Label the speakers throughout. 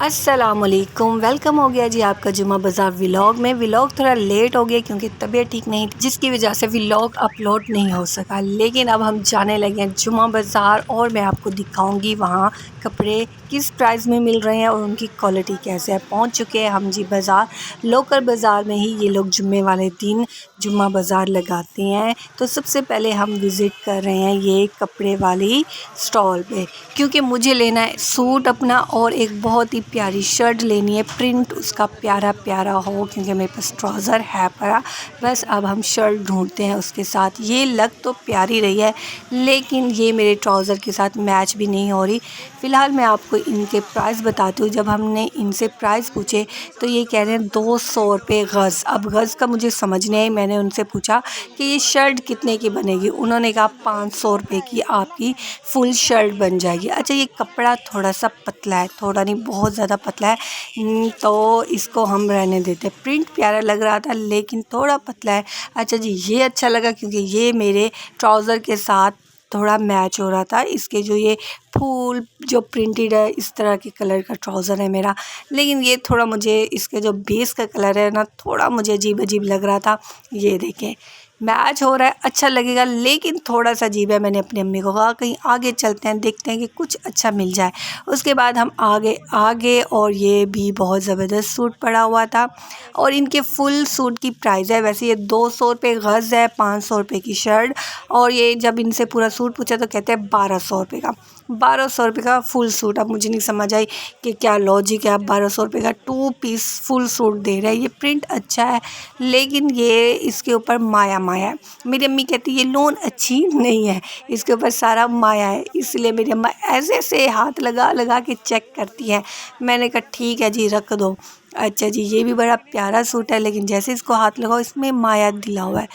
Speaker 1: अस्सलामुअलैकुम, वेलकम हो गया जी आपका जुमा बाज़ार व्लॉग में। व्लॉग थोड़ा लेट हो गया क्योंकि तबीयत ठीक नहीं थी, जिसकी वजह से व्लॉग अपलोड नहीं हो सका। लेकिन अब हम जाने लगे हैं जुमा बाज़ार और मैं आपको दिखाऊंगी वहाँ कपड़े किस प्राइस में मिल रहे हैं और उनकी क्वालिटी कैसे है। पहुँच चुके हैं हम जी बाज़ार। लोकल बाज़ार में ही ये लोग जुम्मे वाले दिन जुम्मा बाज़ार लगाते हैं। तो सबसे पहले हम विज़िट कर रहे हैं ये कपड़े वाली स्टॉल पे, क्योंकि मुझे लेना है सूट अपना और एक बहुत ही प्यारी शर्ट लेनी है, प्रिंट उसका प्यारा प्यारा हो, क्योंकि मेरे पास ट्राउज़र है पड़ा। बस अब हम शर्ट ढूंढते हैं उसके साथ। ये लग तो प्यारी रही है लेकिन ये मेरे ट्राउज़र के साथ मैच भी नहीं हो रही। फ़िलहाल मैं आपको इनके प्राइस बताती हूँ। जब हमने इनसे प्राइस पूछे तो ये कह रहे हैं 200 रुपये गज़। अब गज़ का मुझे समझ नहीं आई। मैंने उनसे पूछा कि ये शर्ट कितने की बनेगी। उन्होंने कहा 500 रुपये की आपकी फुल शर्ट बन जाएगी। अच्छा, ये कपड़ा थोड़ा सा पतला है, थोड़ा नहीं बहुत ज़्यादा पतला है, तो इसको हम रहने देते। प्रिंट प्यारा लग रहा था लेकिन थोड़ा पतला है। अच्छा जी, ये अच्छा लगा क्योंकि ये मेरे ट्राउज़र के साथ थोड़ा मैच हो रहा था। इसके जो ये फूल जो प्रिंटेड है इस तरह के कलर का ट्राउज़र है मेरा, लेकिन ये थोड़ा मुझे इसके जो बेस का कलर है ना, थोड़ा मुझे अजीब अजीब लग रहा था। ये देखें मैच हो रहा है, अच्छा लगेगा लेकिन थोड़ा सा अजीब है। मैंने अपनी अम्मी को कहा कहीं आगे चलते हैं, देखते हैं कि कुछ अच्छा मिल जाए। उसके बाद हम आगे और ये भी बहुत ज़बरदस्त सूट पड़ा हुआ था और इनके फुल सूट की प्राइस है। वैसे ये 200 रुपये गज़ है, 500 रुपये की शर्ट। और ये जब इनसे पूरा सूट पूछा तो कहते हैं 1200 रुपये का, 1200 रुपये का फुल सूट। अब मुझे नहीं समझ आई कि क्या लॉजिक है। आप 1200 रुपये का 2 पीस फुल सूट दे रहे हैं। ये प्रिंट अच्छा है लेकिन ये इसके ऊपर माया माया है। मेरी अम्मी कहती है ये लोन अच्छी नहीं है, इसके ऊपर सारा माया है। इसलिए मेरी अम्मा ऐसे ऐसे हाथ लगा लगा के चेक करती हैं। मैंने कहा ठीक है जी, रख दो। अच्छा जी, ये भी बड़ा प्यारा सूट है लेकिन जैसे इसको हाथ लगाओ इसमें माया दिला हुआ है।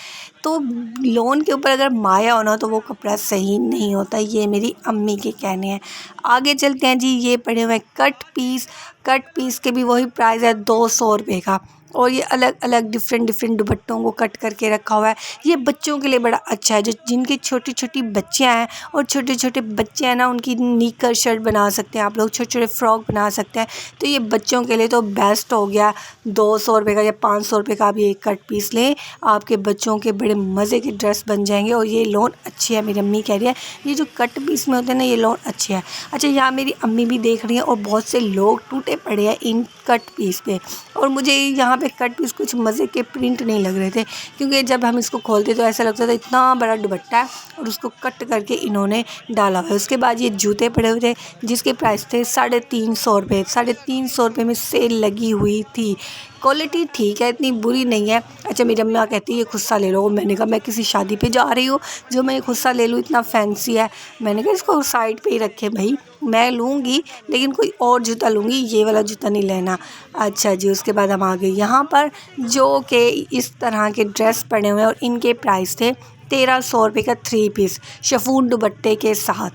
Speaker 1: तो लोन के ऊपर अगर माया होना तो वो कपड़ा सही नहीं होता। ये मेरी अम्मी के कहने हैं। आगे चलते हैं जी। ये पड़े हुए कट पीस के भी वही प्राइस है 200 रुपये का। और ये अलग अलग डिफरेंट दुपट्टों को कट करके रखा हुआ है। ये बच्चों के लिए बड़ा अच्छा है, जो जिनकी छोटी छोटी बच्चियाँ हैं और छोटे छोटे बच्चे हैं ना, उनकी निकर शर्ट बना सकते हैं आप लोग, छोटे छोटे फ्रॉक बना सकते हैं। तो ये बच्चों के लिए तो बेस्ट हो गया। 200 रुपये का या 500 रुपये का आप ये कट पीस लें, आपके बच्चों के बड़े मज़े के ड्रेस बन जाएंगे। और ये लोन अच्छी है, मेरी अम्मी कह रही है ये जो कट पीस में होते हैं ना, ये लोन अच्छे है। अच्छा, यहाँ मेरी अम्मी भी देख रही हैं और बहुत से लोग टूटे पड़े हैं इन कट पीस पे। और मुझे यहाँ पे कट पीस कुछ मज़े के प्रिंट नहीं लग रहे थे, क्योंकि जब हम इसको खोलते तो ऐसा लगता था इतना बड़ा दुपट्टा है और उसको कट करके इन्होंने डाला हुआ है। उसके बाद ये जूते पड़े हुए थे जिसके प्राइस थे 350 रुपये। 350 रुपये में सेल लगी हुई थी। क्वालिटी ठीक है, इतनी बुरी नहीं है। अच्छा, मेरी अम्मा कहती है ये खुस्सा ले लो। मैंने कहा मैं किसी शादी पे जा रही हूँ जो मैं ये खुस्सा ले लूँ, इतना फैंसी है। मैंने कहा इसको साइड पे ही रखे भाई, मैं लूँगी लेकिन कोई और जूता लूँगी, ये वाला जूता नहीं लेना। अच्छा जी, उसके बाद हम आ गए यहाँ पर, जो कि इस तरह के ड्रेस पड़े हुए हैं और इनके प्राइस थे 1300 रुपये का 3 पीस शिफॉन दुपट्टे के साथ।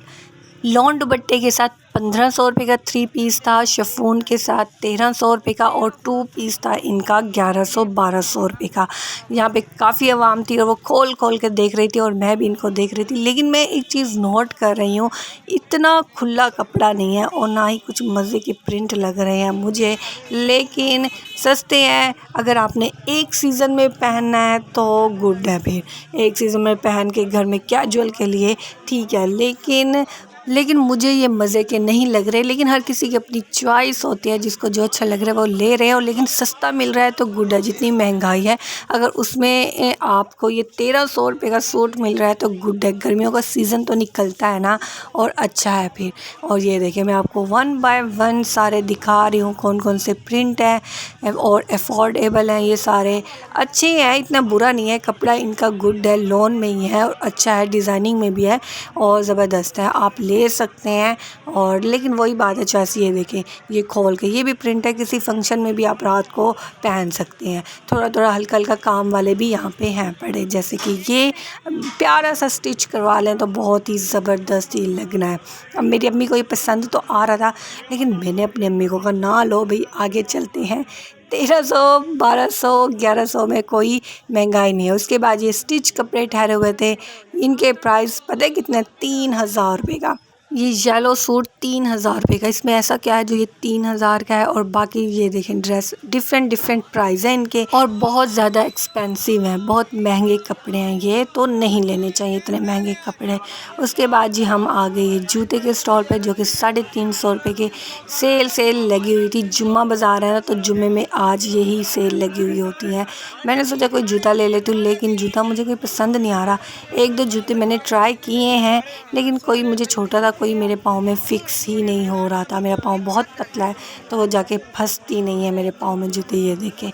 Speaker 1: लॉन दुपट्टे के साथ 1500 रुपये का 3 पीस था, शिफॉन के साथ 1300 रुपये का और 2 पीस था इनका 1100-1200 रुपये का। यहाँ पे काफ़ी आवाम थी और वो खोल खोल के देख रही थी और मैं भी इनको देख रही थी। लेकिन मैं एक चीज़ नोट कर रही हूँ, इतना खुला कपड़ा नहीं है और ना ही कुछ मज़े के प्रिंट लग रहे हैं मुझे, लेकिन सस्ते हैं। अगर आपने एक सीज़न में पहनना है तो गुड है, फिर एक सीज़न में पहन के घर में कैजुअल के लिए ठीक है, लेकिन मुझे ये मज़े के नहीं लग रहे। लेकिन हर किसी की अपनी चॉइस होती है, जिसको जो अच्छा लग रहा है वो ले रहे हैं। और लेकिन सस्ता मिल रहा है तो गुड है। जितनी महंगाई है, अगर उसमें आपको ये 1300 रुपये का सूट मिल रहा है तो गुड है। गर्मियों का सीज़न तो निकलता है ना, और अच्छा है फिर। और ये देखिए, मैं आपको 1 बाय 1 सारे दिखा रही हूँ कौन कौन से प्रिंट है और अफोर्डेबल हैं। ये सारे अच्छे हैं, इतना बुरा नहीं है। कपड़ा इनका गुड है, लॉन में ही है और अच्छा है, डिज़ाइनिंग में भी है और ज़बरदस्त है, आप ले सकते हैं। और लेकिन वही बात है चॉइस। ये देखें, ये खोल के ये भी प्रिंट है, किसी फंक्शन में भी आप रात को पहन सकते हैं। थोड़ा थोड़ा हल्का हल्का काम वाले भी यहाँ पे हैं पड़े, जैसे कि ये प्यारा सा स्टिच करवा लें तो बहुत ही ज़बरदस्त ही लगना है। अब मेरी अम्मी को ये पसंद तो आ रहा था, लेकिन मैंने अपनी अम्मी को कहा ना लो भाई, आगे चलते हैं। 1300, 1200, 1100 में कोई महंगाई नहीं है। उसके बाद ये स्टिच कपड़े ठहरे हुए थे, इनके प्राइस पता है कितने, 3000 रुपये का। ये येलो सूट 3000 रुपये का। इसमें ऐसा क्या है जो ये 3000 का है, और बाकी ये देखें ड्रेस डिफरेंट डिफरेंट प्राइस है इनके, और बहुत ज़्यादा एक्सपेंसिव हैं, बहुत महंगे कपड़े हैं, ये तो नहीं लेने चाहिए इतने महंगे कपड़े। उसके बाद जी हम आ गए जूते के स्टॉल पे, जो कि 350 रुपये के सेल लगी हुई थी। जुम्मा बाज़ार है ना, तो जुम्मे में आज यही सेल लगी हुई होती है। मैंने सोचा कोई जूता ले लेती हूँ, लेकिन जूता मुझे कोई पसंद नहीं आ रहा। एक दो जूते मैंने ट्राई किए हैं, लेकिन कोई मुझे छोटा था, कोई मेरे पाँव में फ़िक्स ही नहीं हो रहा था। मेरा पाँव बहुत पतला है, तो वो जाके फंसती नहीं है मेरे पाँव में जूते। ये देखें,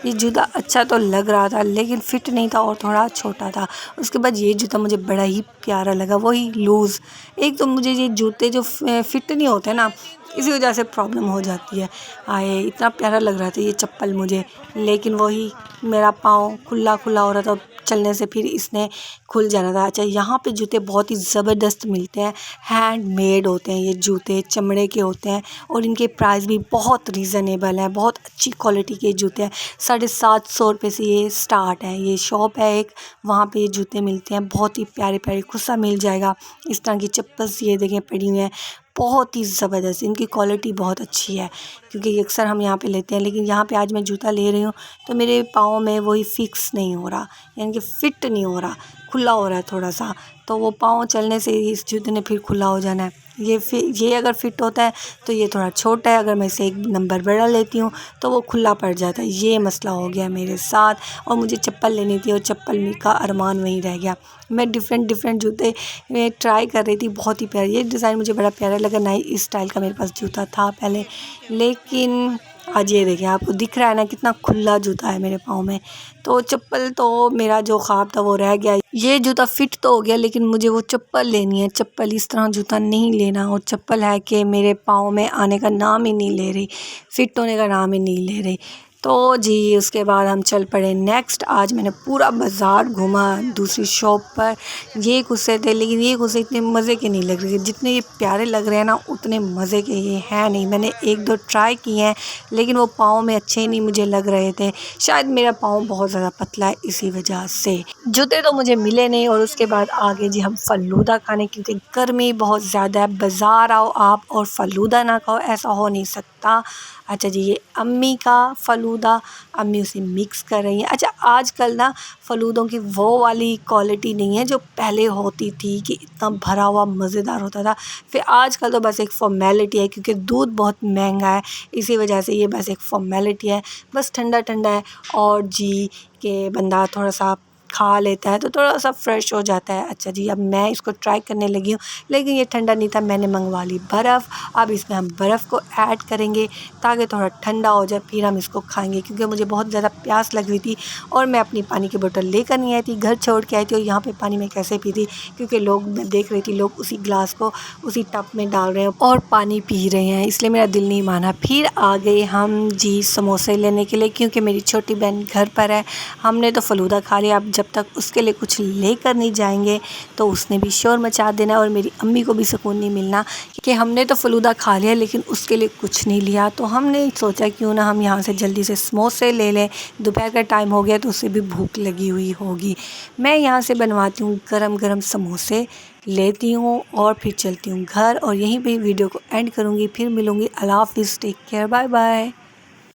Speaker 1: ये जूता अच्छा तो लग रहा था, लेकिन फ़िट नहीं था और थोड़ा छोटा था। उसके बाद ये जूता मुझे बड़ा ही प्यारा लगा, वही लूज़। एक तो मुझे ये जूते जो फ़िट नहीं होते ना, इसी वजह से प्रॉब्लम हो जाती है। आए इतना प्यारा लग रहा था ये चप्पल मुझे, लेकिन वही मेरा पाँव खुला खुला हो रहा था, चलने से फिर इसने खुल जाना था। अच्छा, यहाँ पे जूते बहुत ही ज़बरदस्त मिलते हैं, हैंडमेड होते हैं ये जूते, चमड़े के होते हैं, और इनके प्राइस भी बहुत रीज़नेबल है, बहुत अच्छी क्वालिटी के जूते हैं। 750 रुपये से ये स्टार्ट है। ये शॉप है एक, वहाँ पे ये जूते मिलते हैं, बहुत ही प्यारे प्यारे, खुद सा मिल जाएगा। इस तरह की चप्पल्स ये देखें पड़ी हुई हैं, बहुत ही ज़बरदस्त, इनकी क्वालिटी बहुत अच्छी है, क्योंकि अक्सर हम यहाँ पे लेते हैं। लेकिन यहाँ पे आज मैं जूता ले रही हूँ तो मेरे पाँव में वही फ़िक्स नहीं हो रहा, यानी कि फ़िट नहीं हो रहा, खुला हो रहा है थोड़ा सा, तो वो पाँव चलने से इस जूते ने फिर खुला हो जाना है। ये अगर फ़िट होता है तो ये थोड़ा छोटा है, अगर मैं इसे एक नंबर बड़ा लेती हूँ तो वो खुला पड़ जाता है। ये मसला हो गया मेरे साथ, और मुझे चप्पल लेनी थी और चप्पल का अरमान वहीं रह गया। मैं डिफरेंट डिफरेंट जूते ट्राई कर रही थी, बहुत ही प्यारे, ये डिज़ाइन मुझे बड़ा प्यारा लगा। नई इस स्टाइल का मेरे पास जूता था पहले, लेकिन आज ये देखिए, आपको दिख रहा है ना कितना खुला जूता है मेरे पाँव में। तो चप्पल तो मेरा जो ख्वाब था वो रह गया। ये जूता फ़िट तो हो गया, लेकिन मुझे वो चप्पल लेनी है। चप्पल इस तरह जूता नहीं लेना, और चप्पल है कि मेरे पाँव में आने का नाम ही नहीं ले रही, फ़िट होने का नाम ही नहीं ले रही। तो जी उसके बाद हम चल पड़े नेक्स्ट। आज मैंने पूरा बाज़ार घूमा दूसरी शॉप पर। ये गुस्से थे, लेकिन ये गुस्से इतने मज़े के नहीं लग रहे थे, जितने ये प्यारे लग रहे हैं ना उतने मज़े के ये हैं नहीं। मैंने एक दो ट्राई किए हैं, लेकिन वो पाँव में अच्छे ही नहीं मुझे लग रहे थे। शायद मेरा पाँव बहुत ज़्यादा पतला है, इसी वजह से जूते तो मुझे मिले नहीं। और उसके बाद आगे जी हम फ़लूदा खाने, क्योंकि गर्मी बहुत ज़्यादा है। बाज़ार आओ आप और फ़लूदा ना खाओ, ऐसा हो नहीं सकता। अच्छा जी, ये अम्मी का फ़लूदा, अम्मी उसे मिक्स कर रही हैं। अच्छा, आजकल ना फ़लूदों की वो वाली क्वालिटी नहीं है जो पहले होती थी कि इतना भरा हुआ मज़ेदार होता था। फिर आजकल तो बस एक फ़ॉर्मेलिटी है, क्योंकि दूध बहुत महंगा है, इसी वजह से ये बस एक फ़ॉर्मेलिटी है, बस ठंडा ठंडा है। और जी के बंदा थोड़ा सा खा लेता है तो थोड़ा सा फ्रेश हो जाता है। अच्छा जी, अब मैं इसको ट्राई करने लगी हूँ, लेकिन ये ठंडा नहीं था, मैंने मंगवा ली बर्फ़। अब इसमें हम बर्फ़ को ऐड करेंगे ताकि थोड़ा ठंडा हो जाए, फिर हम इसको खाएंगे। क्योंकि मुझे बहुत ज़्यादा प्यास लगी हुई थी, और मैं अपनी पानी की बोतल लेकर नहीं आई थी, घर छोड़ के आई थी। और यहाँ पे पानी मैं कैसे पी थी, क्योंकि लोग, मैं देख रही थी लोग उसी ग्लास को उसी टब में डाल रहे हैं और पानी पी रहे हैं, इसलिए मेरा दिल नहीं माना। फिर आ गए हम जी समोसे लेने के लिए, क्योंकि मेरी छोटी बहन घर पर है। हमने तो फ़लूदा खा लिया, अब जब तक उसके लिए कुछ लेकर नहीं जाएंगे तो उसने भी शोर मचा देना, और मेरी अम्मी को भी सुकून नहीं मिलना कि हमने तो फ़लूदा खा लिया लेकिन उसके लिए कुछ नहीं लिया। तो हमने सोचा क्यों ना हम यहाँ से जल्दी से समोसे ले लें, दोपहर का टाइम हो गया तो उसे भी भूख लगी हुई होगी। मैं यहाँ से बनवाती हूँ गरम गरम समोसे, लेती हूँ और फिर चलती हूँ घर, और यहीं पे वीडियो को एंड करूँगी। फिर मिलूँगी। अल्लाह हाफ़िज़, टेक केयर, बाय बाय।